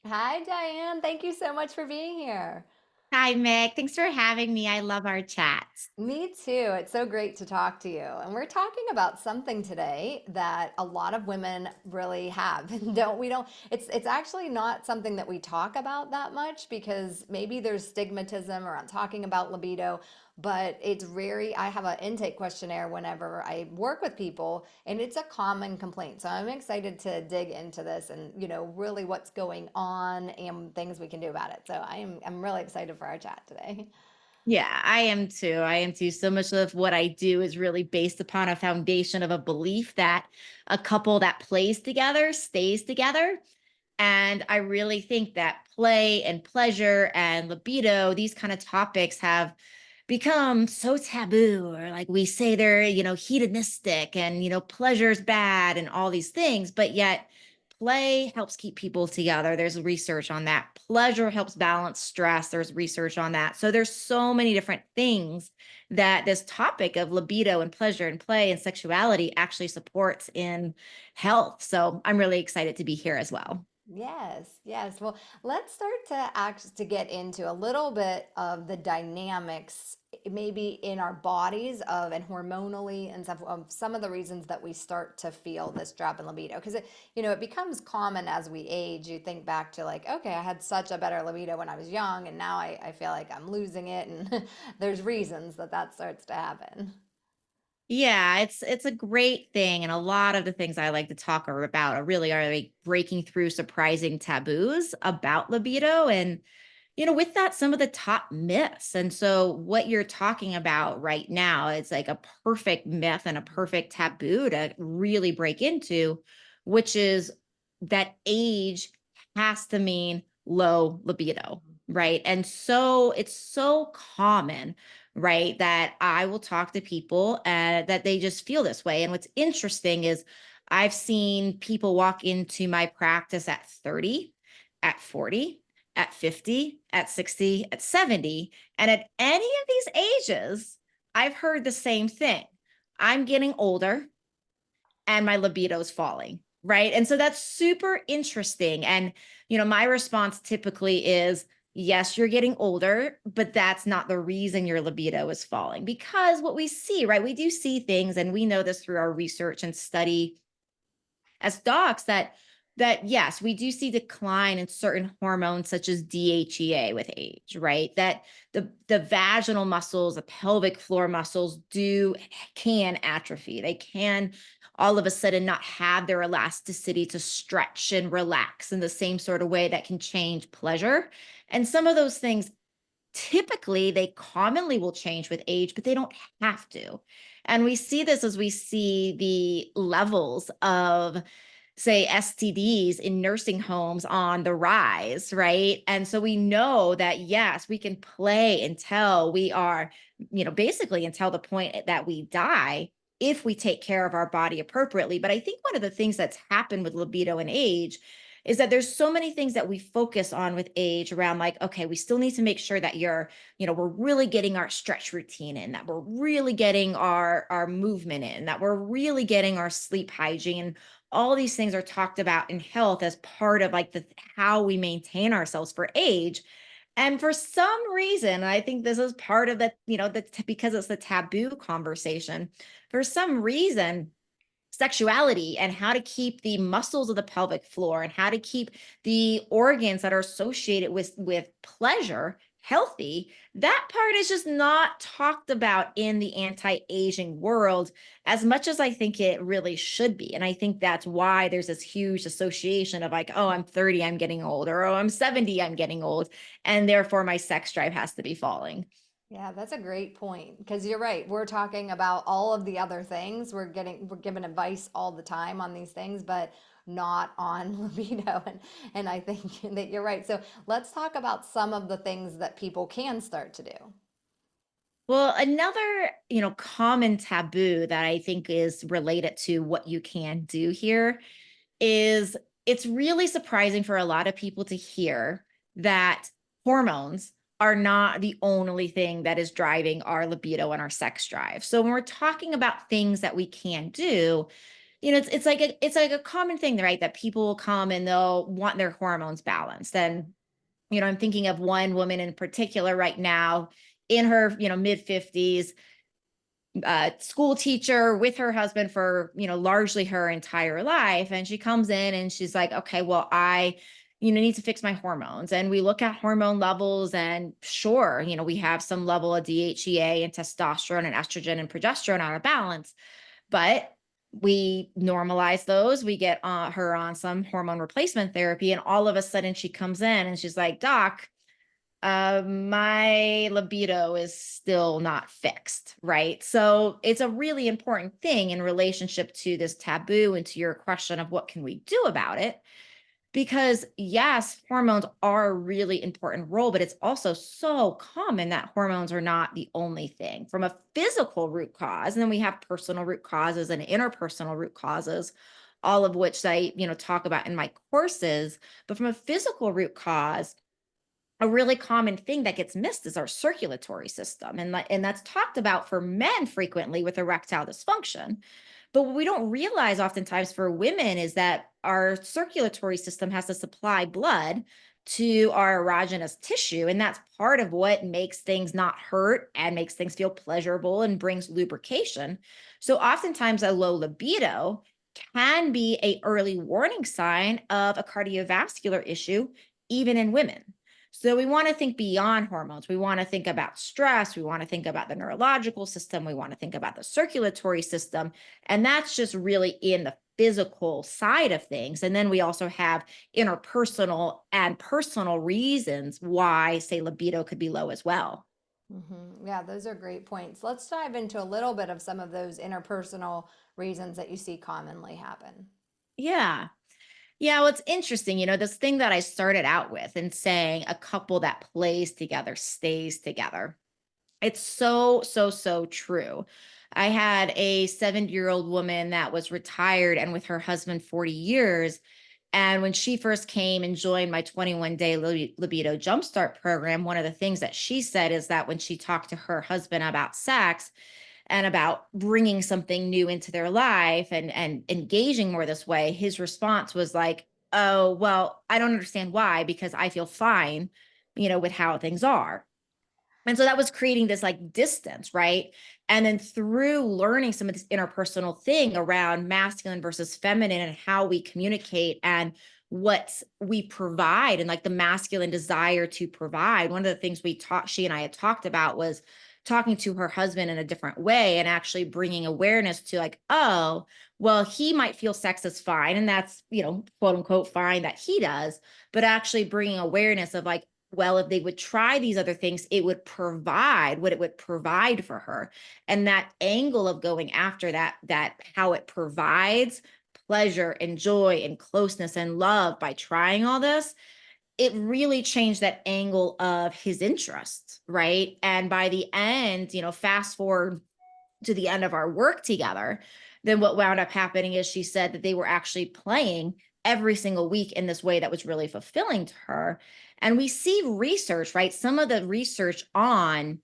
Hi, Diane. Thank you so much for being here. Hi, Mick. Thanks for having me. I love our chats. Me too. It's so great to talk to you. And we're talking about something today that a lot of women really have. And don't it's actually not something that we talk about that much because maybe there's stigmatism around talking about libido, but it's very I have an intake questionnaire whenever I work with people and it's a common complaint. So I'm excited to dig into this and really what's going on and things we can do about it. So I'm really excited for our chat today. Yeah, I am too. I am too. So much of what I do is really based upon a foundation of a belief that a couple that plays together stays together. And I really think that play and pleasure and libido, these kind of topics have become so taboo, or like we say they're, hedonistic and, pleasure's bad and all these things. But yet, play helps keep people together. There's research on that. Pleasure helps balance stress. There's research on that. So there's so many different things that this topic of libido and pleasure and play and sexuality actually supports in health. So I'm really excited to be here as well. Yes, yes. Well, let's start to get into a little bit of the dynamics, maybe in our bodies of and hormonally and stuff of some of the reasons that we start to feel this drop in libido. Because it becomes common as we age. You think back to like, okay, I had such a better libido when I was young, and now I feel like I'm losing it, and there's reasons that that starts to happen. Yeah, it's a great thing, and a lot of the things I like to talk about are really are like breaking through surprising taboos about libido, and with that, some of the top myths. And so, what you're talking about right now is like a perfect myth and a perfect taboo to really break into, which is that age has to mean low libido, right? And so, it's so common, right, that I will talk to people that they just feel this way. And what's interesting is I've seen people walk into my practice at 30, at 40, at 50, at 60, at 70. And at any of these ages, I've heard the same thing. I'm getting older and my libido's falling. Right. And so that's super interesting. And, my response typically is, yes, you're getting older, but that's not the reason your libido is falling. Because what we see, right, we do see things, and we know this through our research and study as docs that yes, we do see decline in certain hormones such as DHEA with age, right? That the vaginal muscles, the pelvic floor muscles do can atrophy. They can all of a sudden not have their elasticity to stretch and relax in the same sort of way that can change pleasure. And some of those things typically they commonly will change with age, but they don't have to. And we see this as we see the levels of, say, STDs in nursing homes on the rise, right? And so we know that, yes, we can play until we are, basically until the point that we die if we take care of our body appropriately. But I think one of the things that's happened with libido and age is that there's so many things that we focus on with age around, like, okay, we still need to make sure that we're really getting our stretch routine in, that we're really getting our movement in, that we're really getting our sleep hygiene. All these things are talked about in health as part of like the how we maintain ourselves for age. And for some reason, and I think this is part of the, because it's the taboo conversation, for some reason, sexuality and how to keep the muscles of the pelvic floor and how to keep the organs that are associated with pleasure healthy, that part is just not talked about in the anti-aging world as much as I think it really should be. And I think that's why there's this huge association of like, oh, I'm 30, I'm getting old, or oh, I'm 70, I'm getting old, and therefore my sex drive has to be falling. Yeah, that's a great point because you're right. We're talking about all of the other things. We're given advice all the time on these things, but not on libido. And I think that you're right. So let's talk about some of the things that people can start to do. Well, another, common taboo that I think is related to what you can do here is it's really surprising for a lot of people to hear that hormones are not the only thing that is driving our libido and our sex drive. So when we're talking about things that we can do, it's like a common thing, right? That people will come and they'll want their hormones balanced. And, I'm thinking of one woman in particular right now in her, mid 50s, school teacher with her husband for, largely her entire life. And she comes in and she's like, okay, well, I, need to fix my hormones. And we look at hormone levels, and sure, we have some level of DHEA and testosterone and estrogen and progesterone out of balance, but we normalize those. We get her on some hormone replacement therapy, and all of a sudden she comes in and she's like, doc, my libido is still not fixed, right? So it's a really important thing in relationship to this taboo and to your question of what can we do about it. Because yes, hormones are a really important role, but it's also so common that hormones are not the only thing from a physical root cause. And then we have personal root causes and interpersonal root causes, all of which I, talk about in my courses. But from a physical root cause, a really common thing that gets missed is our circulatory system. And that's talked about for men frequently with erectile dysfunction. But what we don't realize oftentimes for women is that our circulatory system has to supply blood to our erogenous tissue. And that's part of what makes things not hurt and makes things feel pleasurable and brings lubrication. So oftentimes a low libido can be a early warning sign of a cardiovascular issue, even in women. So we want to think beyond hormones. We want to think about stress. We want to think about the neurological system. We want to think about the circulatory system. And that's just really in the physical side of things. And then we also have interpersonal and personal reasons why, say, libido could be low as well. Yeah, those are great points. Let's dive into a little bit of some of those interpersonal reasons that you see commonly happen. Yeah. Yeah, well, it's interesting, this thing that I started out with and saying a couple that plays together stays together. It's so, so, so true. I had a 70-year-old woman that was retired and with her husband 40 years. And when she first came and joined my 21-day libido jumpstart program, one of the things that she said is that when she talked to her husband about sex, and about bringing something new into their life and engaging more this way, his response was like, oh, well, I don't understand why, because I feel fine, with how things are. And so that was creating this like distance, right? And then through learning some of this interpersonal thing around masculine versus feminine and how we communicate and what we provide and like the masculine desire to provide. One of the things she and I had talked about was talking to her husband in a different way and actually bringing awareness to like, oh, well, he might feel sex is fine. And that's, quote unquote, fine that he does, but actually bringing awareness of like, well, if they would try these other things, it would provide what it would provide for her. And that angle of going after that how it provides pleasure and joy and closeness and love by trying all this, it really changed that angle of his interest, right? And by the end, fast forward to the end of our work together, then what wound up happening is she said that they were actually playing every single week in this way that was really fulfilling to her. And we see research, right? Some of the research on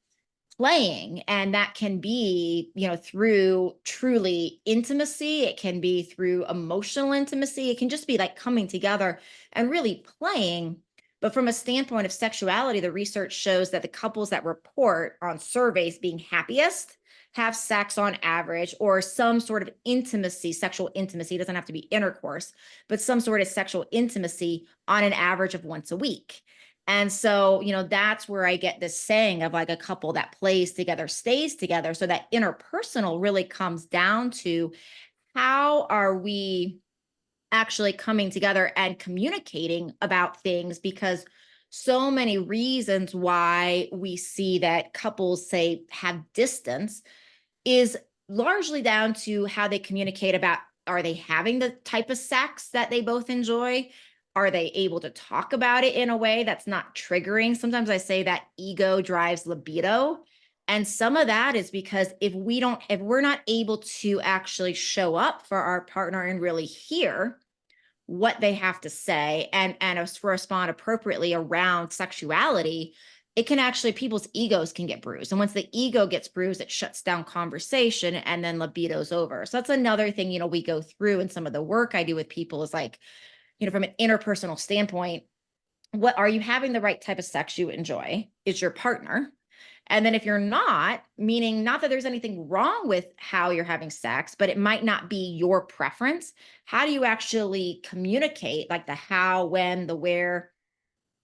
playing, and that can be, through truly intimacy, it can be through emotional intimacy, it can just be like coming together and really playing. But from a standpoint of sexuality, the research shows that the couples that report on surveys being happiest have sex on average or some sort of intimacy, sexual intimacy. It doesn't have to be intercourse, but some sort of sexual intimacy on an average of once a week. And so, that's where I get this saying of like a couple that plays together stays together. So that interpersonal really comes down to how are we actually coming together and communicating about things, because so many reasons why we see that couples say have distance is largely down to how they communicate about, are they having the type of sex that they both enjoy? Are they able to talk about it in a way that's not triggering? Sometimes I say that ego drives libido. And some of that is because if we're not able to actually show up for our partner and really hear what they have to say and respond appropriately around sexuality, it can actually, people's egos can get bruised. And once the ego gets bruised, it shuts down conversation and then libido's over. So that's another thing, we go through in some of the work I do with people is like, from an interpersonal standpoint, what are you having the right type of sex you enjoy? Is your partner? And then if you're not, meaning not that there's anything wrong with how you're having sex, but it might not be your preference. How do you actually communicate like the how, when, the where,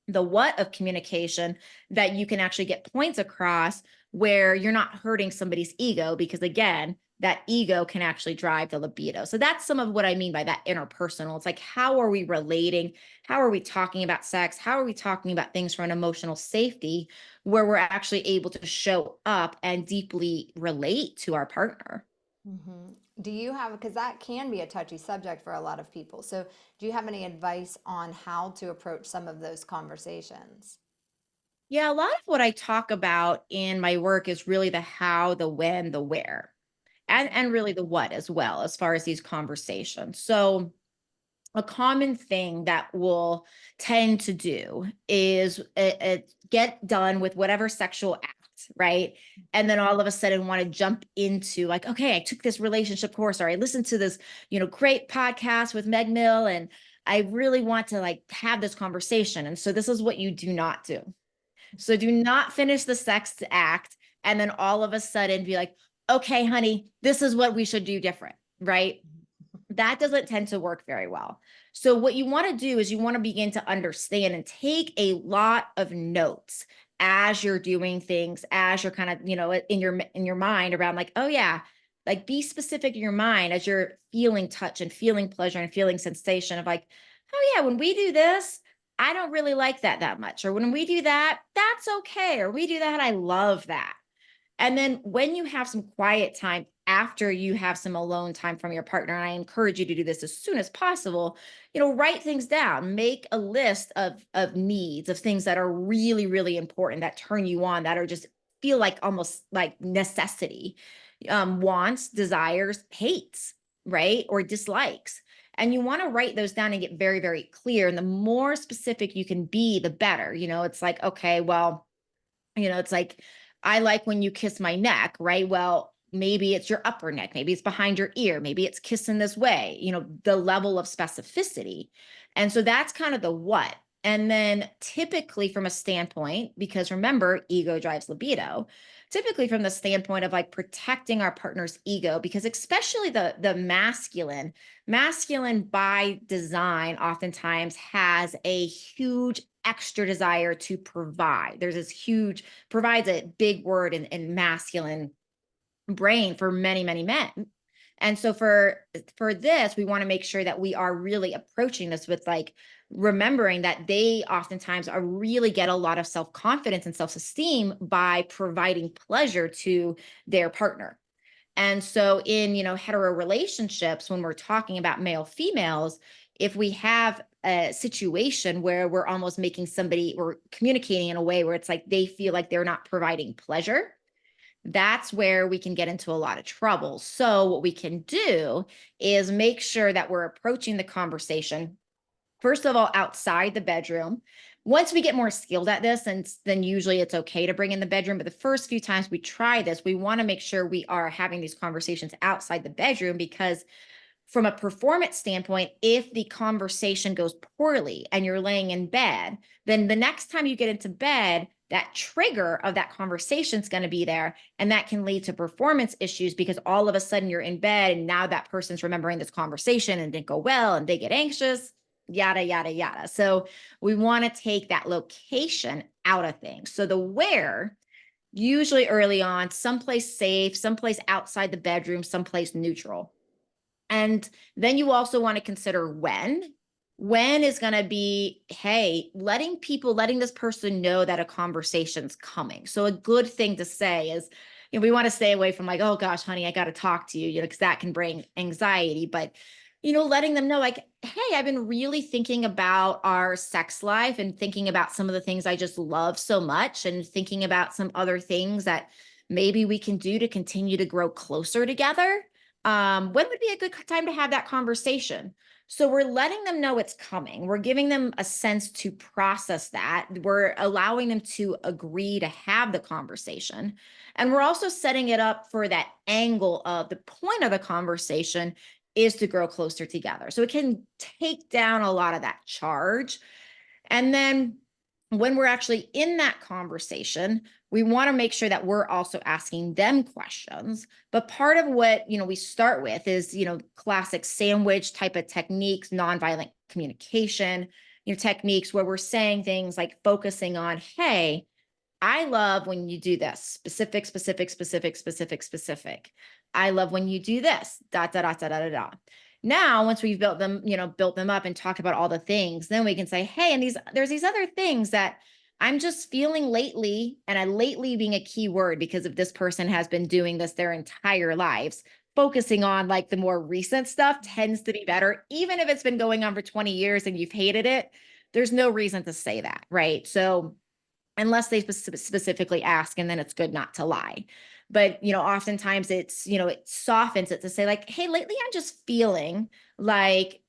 the what of communication that you can actually get points across where you're not hurting somebody's ego? Because again, that ego can actually drive the libido. So that's some of what I mean by that interpersonal. It's like, how are we relating? How are we talking about sex? How are we talking about things for an emotional safety where we're actually able to show up and deeply relate to our partner? Hmm. Do you have, because that can be a touchy subject for a lot of people. So, do you have any advice on how to approach some of those conversations? Yeah, a lot of what I talk about in my work is really the how, the when, the where, and really the what as well, as far as these conversations. So a common thing that we'll tend to do is get done with whatever sexual act, right? And then all of a sudden want to jump into like, okay, I took this relationship course, or I listened to this, great podcast with Meg Mill, and I really want to like have this conversation. And so this is what you do not do. So do not finish the sex act and then all of a sudden be like, okay, honey, this is what we should do different, right? That doesn't tend to work very well. So what you want to do is you want to begin to understand and take a lot of notes as you're doing things, as you're kind of, in your mind around like, oh yeah, like be specific in your mind as you're feeling touch and feeling pleasure and feeling sensation of like, oh yeah, when we do this, I don't really like that much. Or when we do that, that's okay. Or we do that, I love that. And then when you have some quiet time after you have some alone time from your partner, and I encourage you to do this as soon as possible, write things down, make a list of needs, of things that are really, really important that turn you on, that are just feel like almost like necessity, wants, desires, hates, right? Or dislikes. And you want to write those down and get very, very clear. And the more specific you can be, the better. It's like, okay, well, it's like, I like when you kiss my neck, right? Well, maybe it's your upper neck, maybe it's behind your ear, maybe it's kissing this way, the level of specificity. And so that's kind of the what. And then typically from a standpoint, because remember, ego drives libido, typically from the standpoint of like protecting our partner's ego, because especially the masculine by design oftentimes has a huge extra desire to provide. There's this huge, provides a big word in masculine brain for many, many men. And so for this, we want to make sure that we are really approaching this with like remembering that they oftentimes are really get a lot of self-confidence and self-esteem by providing pleasure to their partner. And so in, hetero relationships, when we're talking about male females, if we have a situation where we're almost making somebody or communicating in a way where it's like they feel like they're not providing pleasure, that's where we can get into a lot of trouble. So what we can do is make sure that we're approaching the conversation first of all, outside the bedroom. Once we get more skilled at this, and then usually it's okay to bring in the bedroom. But the first few times we try this, we want to make sure we are having these conversations outside the bedroom because from a performance standpoint, if the conversation goes poorly and you're laying in bed, then the next time you get into bed, that trigger of that conversation is going to be there. And that can lead to performance issues because all of a sudden you're in bed and now that person's remembering this conversation and didn't go well and they get anxious, yada, yada, yada. So we want to take that location out of things. So the where, usually early on, someplace safe, someplace outside the bedroom, someplace neutral. And then you also want to consider when. When is going to be, hey, letting this person know that a conversation's coming. So a good thing to say is, we want to stay away from like, oh gosh, honey, I got to talk to you, because that can bring anxiety. But, letting them know like, hey, I've been really thinking about our sex life and thinking about some of the things I just love so much and thinking about some other things that maybe we can do to continue to grow closer together. When would be a good time to have that conversation? So we're letting them know it's coming. We're giving them a sense to process that. We're allowing them to agree to have the conversation. And we're also setting it up for that angle of the point of the conversation is to grow closer together. So it can take down a lot of that charge. And then when we're actually in that conversation, we want to make sure that we're also asking them questions. But part of what, we start with is, classic sandwich type of techniques, nonviolent communication, techniques where we're saying things like focusing on, hey, I love when you do this specific, specific, specific, specific, specific. I love when you do this, dot, dot, dot, dot, dot, dot. Now, once we've built them up and talked about all the things, then we can say, hey, and there's these other things that I'm just feeling lately, and I lately being a key word because if this person has been doing this their entire lives, focusing on like the more recent stuff tends to be better. Even if it's been going on for 20 years and you've hated it, there's no reason to say that, right? So unless they specifically ask, and then it's good not to lie. But oftentimes it softens it to say like, hey, lately I'm just feeling like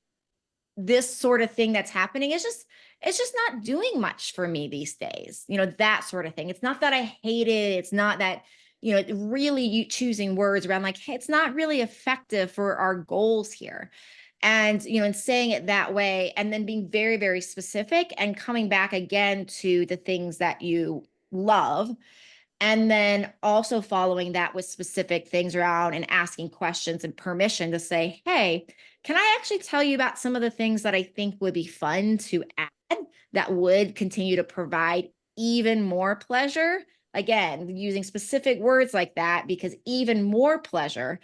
this sort of thing that's happening is just it's just not doing much for me these days, that sort of thing. It's not that I hate it. It's not that really you choosing words around like, hey, it's not really effective for our goals here. And and saying it that way, and then being very, very specific and coming back again to the things that you love, and then also following that with specific things around and asking questions and permission to say, hey, can I actually tell you about some of the things that I think would be fun to add that would continue to provide even more pleasure? Again, using specific words like that, because even more pleasure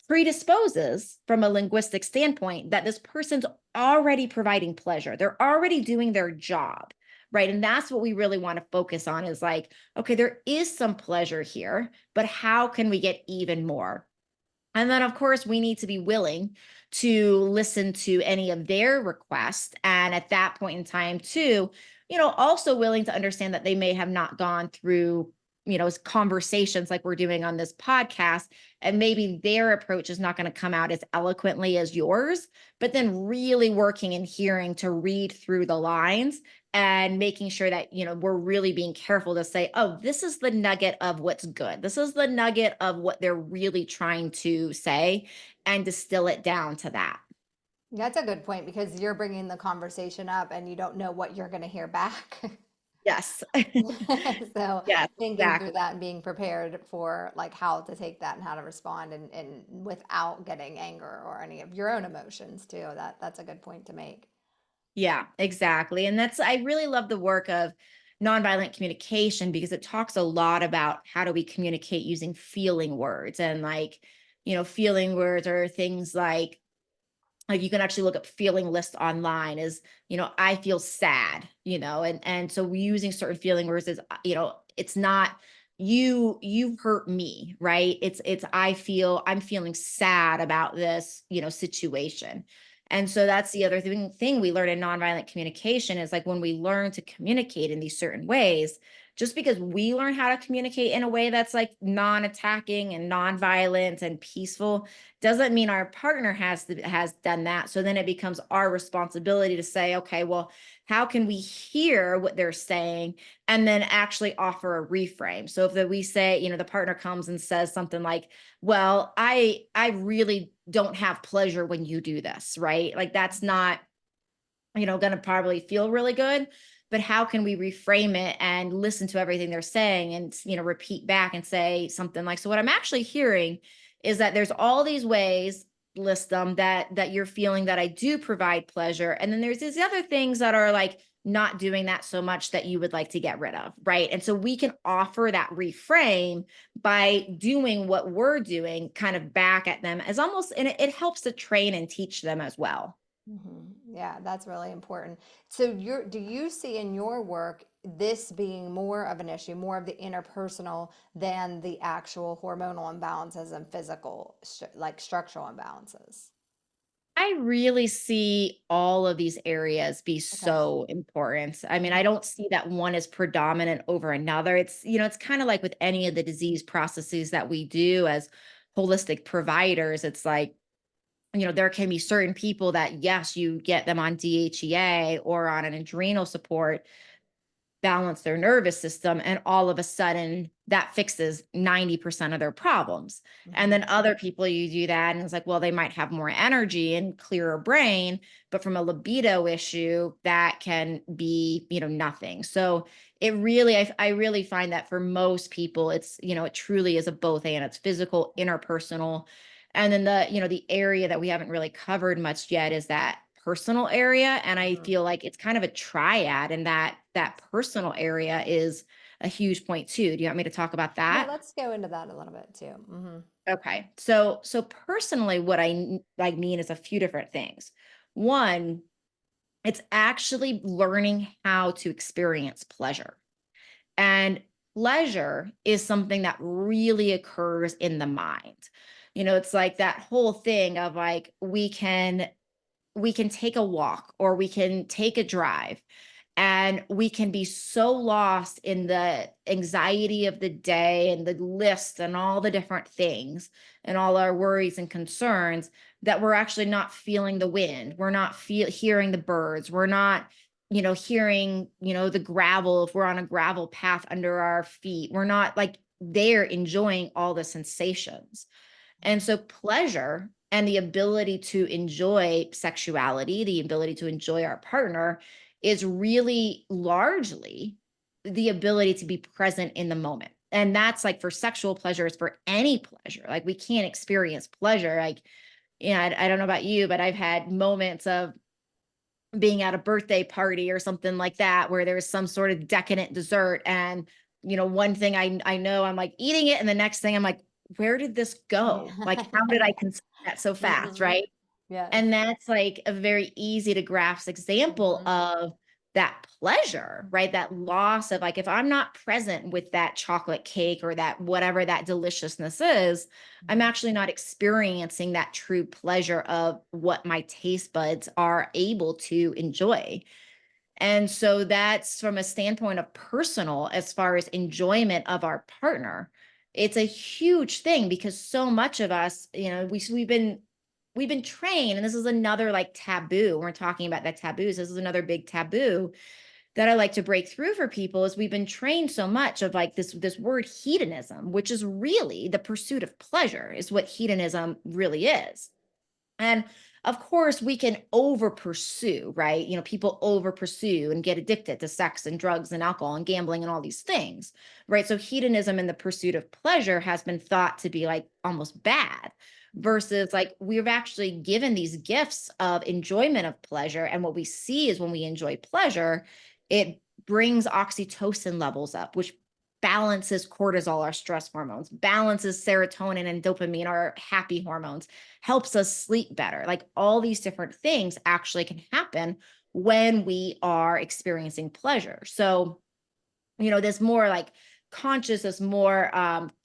predisposes from a linguistic standpoint that this person's already providing pleasure. They're already doing their job, right? And that's what we really want to focus on is like, okay, there is some pleasure here, but how can we get even more? And then, of course, we need to be willing to listen to any of their requests. And at that point in time, too, also willing to understand that they may have not gone through, conversations like we're doing on this podcast. And maybe their approach is not going to come out as eloquently as yours, but then really working and hearing to read through the lines and making sure that we're really being careful to say, oh, this is the nugget of what's good, this is the nugget of what they're really trying to say, and distill it down to that. That's a good point because you're bringing the conversation up and you don't know what you're going to hear back. Yes. So Yes, thinking through exactly. that and being prepared for like how to take that and how to respond and without getting anger or any of your own emotions too. That's a good point to make. Yeah, exactly. And I really love the work of nonviolent communication because it talks a lot about how do we communicate using feeling words. And like, feeling words are things like you can actually look up feeling list online is, I feel sad, and so we using certain feeling words is, it's not you hurt me, right? It's I'm feeling sad about this, situation. And so that's the other thing we learn in nonviolent communication is like when we learn to communicate in these certain ways, just because we learn how to communicate in a way that's like non-attacking and non-violent and peaceful doesn't mean our partner has done that. So then it becomes our responsibility to say, okay, well, how can we hear what they're saying and then actually offer a reframe? So if we say, the partner comes and says something like, well, I really don't have pleasure when you do this, right? Like that's not going to probably feel really good. But how can we reframe it and listen to everything they're saying and, repeat back and say something like, so what I'm actually hearing is that there's all these ways, list them that you're feeling that I do provide pleasure. And then there's these other things that are like not doing that so much that you would like to get rid of. Right. And so we can offer that reframe by doing what we're doing kind of back at them as almost, and it helps to train and teach them as well. Yeah, that's really important. So do you see in your work this being more of an issue, more of the interpersonal than the actual hormonal imbalances and physical, like structural imbalances? I really see all of these areas be Okay. so important. I mean, I Mhm. don't see that one is predominant over another. It's kind of like with any of the disease processes that we do as holistic providers. It's like there can be certain people that, yes, you get them on DHEA or on an adrenal support, balance their nervous system, and all of a sudden that fixes 90% of their problems. And then Mhm. other people, you do that and it's like, well, they might have more energy and clearer brain, but from a libido issue that can be, nothing. So it really, I really find that for most people it's, it truly is a both and. It's physical, interpersonal, and then the area that we haven't really covered much yet is that personal area. And I Mhm. feel like it's kind of a triad, and that Yes. personal area is a huge point too. Do you want me to talk about Yeah, that? let's go into that a little bit too. Okay. So personally, what I mean is a few different things. One, it's actually learning how to experience pleasure. And pleasure is something that really occurs in the mind. It's like that whole thing of like we can take a walk or we can take a drive, and we can be so lost in the anxiety of the day and the list and all the different things and all our worries and concerns that we're actually not feeling the wind. We're not hearing the birds. We're not hearing the gravel if we're on a gravel path under our feet. We're not like there enjoying all the sensations. And so pleasure and the ability to enjoy sexuality, the ability to enjoy our partner is really largely the ability to be present in the moment. And that's like for sexual pleasure, it's for any pleasure. Like we can't experience pleasure. Like, I don't know about you, but I've had moments of being at a birthday party or something like that where there's some sort of decadent dessert, and one thing I know, I'm like eating it, and the next thing I'm like, where did this go? Like, how did I Mhm. consume that so fast, Mhm. right? Yes. And that's like a very easy to grasp example Mhm. of that pleasure, right? That loss of like, if I'm not present with that chocolate cake or that whatever that deliciousness is, I'm Mhm. actually not experiencing that true pleasure of what my taste buds are able to enjoy. And so that's from a standpoint of personal, as far as enjoyment of our partner. It's a huge thing because so much of us, we've been trained, and this is another like taboo. When we're talking about that taboos, this is another big taboo that I like to break through for people, is we've been trained so much of like this word hedonism, which is really the pursuit of pleasure, is what hedonism really is. And of course, we can over pursue, right? People over pursue and get addicted to sex and drugs and alcohol and gambling and all these things, right? So, hedonism and the pursuit of pleasure has been thought to be like almost bad, versus like we've actually given these gifts of enjoyment of pleasure. And what we see is when we enjoy pleasure, it brings oxytocin levels up, which balances cortisol, our stress hormones, balances serotonin and dopamine, our happy hormones, helps us sleep better. Like all these different things actually can happen when we are experiencing pleasure. So, there's more like conscious, there's more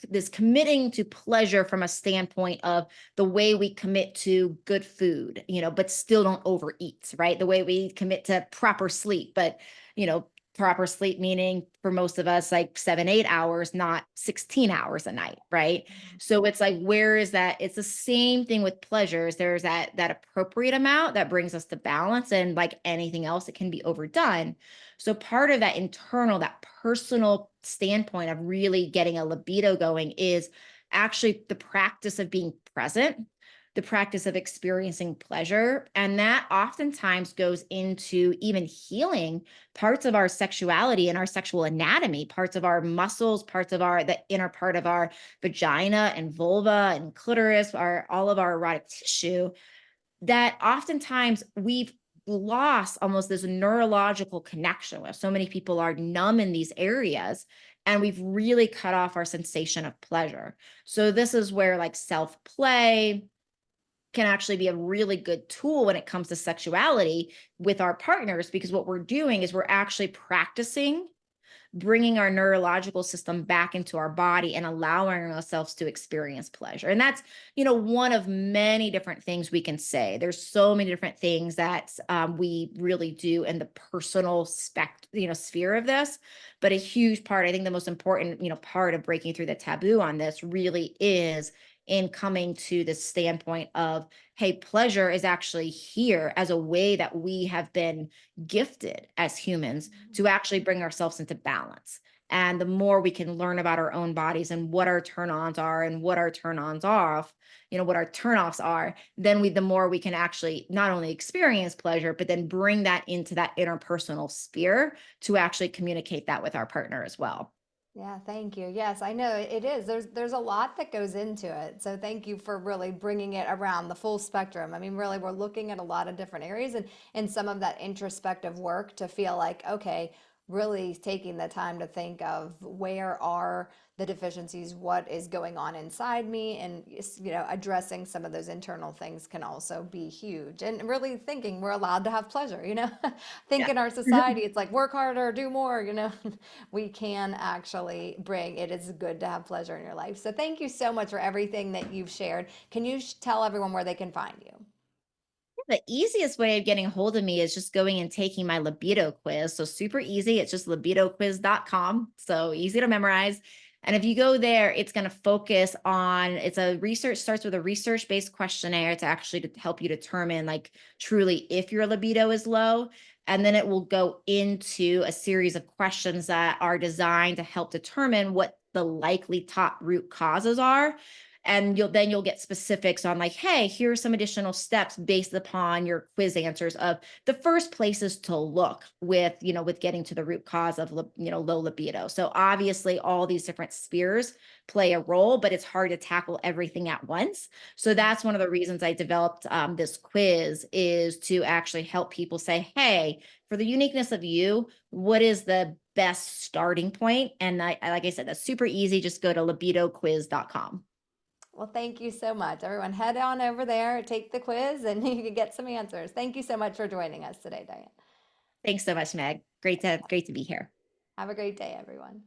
this committing to pleasure from a standpoint of the way we commit to good food, but still don't overeat, right? The way we commit to proper sleep, but you know proper sleep meaning for most of us like 7 8 hours, not 16 hours a night, right? Mhm. So it's like, where is that? It's the same thing with pleasures. There's that appropriate amount that brings us to balance, and like anything else, it can be overdone. So part of that internal, that personal standpoint of really getting a libido going is actually the practice of being present, the practice of experiencing pleasure. And that oftentimes goes into even healing parts of our sexuality and our sexual anatomy, parts of our muscles, parts of the inner part of our vagina and vulva and clitoris, all of our erotic tissue, that oftentimes we've lost almost this neurological connection with. So many people are numb in these areas, and we've really cut off our sensation of pleasure. So this is where like self-play can actually be a really good tool when it comes to sexuality with our partners, because what we're doing is we're actually practicing bringing our neurological system back into our body and allowing ourselves to experience pleasure. And that's, one of many different things we can say. There's so many different things that we really do in the personal sphere of this. But a huge part, I think the most important, part of breaking through the taboo on this really is in coming to the standpoint of, hey, pleasure is actually here as a way that we have been gifted as humans to actually bring ourselves into balance. And the more we can learn about our own bodies and what our turn ons are and what our turn ons off, what our turn offs are, then the more we can actually not only experience pleasure, but then bring that into that interpersonal sphere to actually communicate that with our partner as well. Yeah, thank you. Yes, I know it is. There's a lot that goes into it. So thank you for really bringing it around the full spectrum. I mean, really, we're looking at a lot of different areas and some of that introspective work to feel like, okay, really taking the time to think of where are the deficiencies, what is going on inside me, and addressing some of those internal things can also be huge. And really thinking we're allowed to have pleasure, think Yeah. in our society it's like work harder, do more, we can actually bring it is good to have pleasure in your life. So thank you so much for everything that you've shared. Can you tell everyone where they can find you? The easiest way of getting a hold of me is just going and taking my libido quiz. So super easy. It's just libidoquiz.com. So easy to memorize. And if you go there, it's going to focus on it's a research starts with a research-based questionnaire to actually to help you determine like truly if your libido is low. And then it will go into a series of questions that are designed to help determine what the likely top root causes are, and you'll get specifics on like, hey, here are some additional steps based upon your quiz answers of the first places to look with with getting to the root cause of low libido. So obviously all these different spheres play a role, but it's hard to tackle everything at once. So that's one of the reasons I developed this quiz, is to actually help people say, hey, for the uniqueness of you, what is the best starting point? And like I said, that's super easy. Just go to libidoquiz.com. Well, thank you so much. Everyone, head on over there, take the quiz, and you can get some answers. Thank you so much for joining us today, Diane. Thanks so much, Meg. Great to be here. Have a great day, everyone.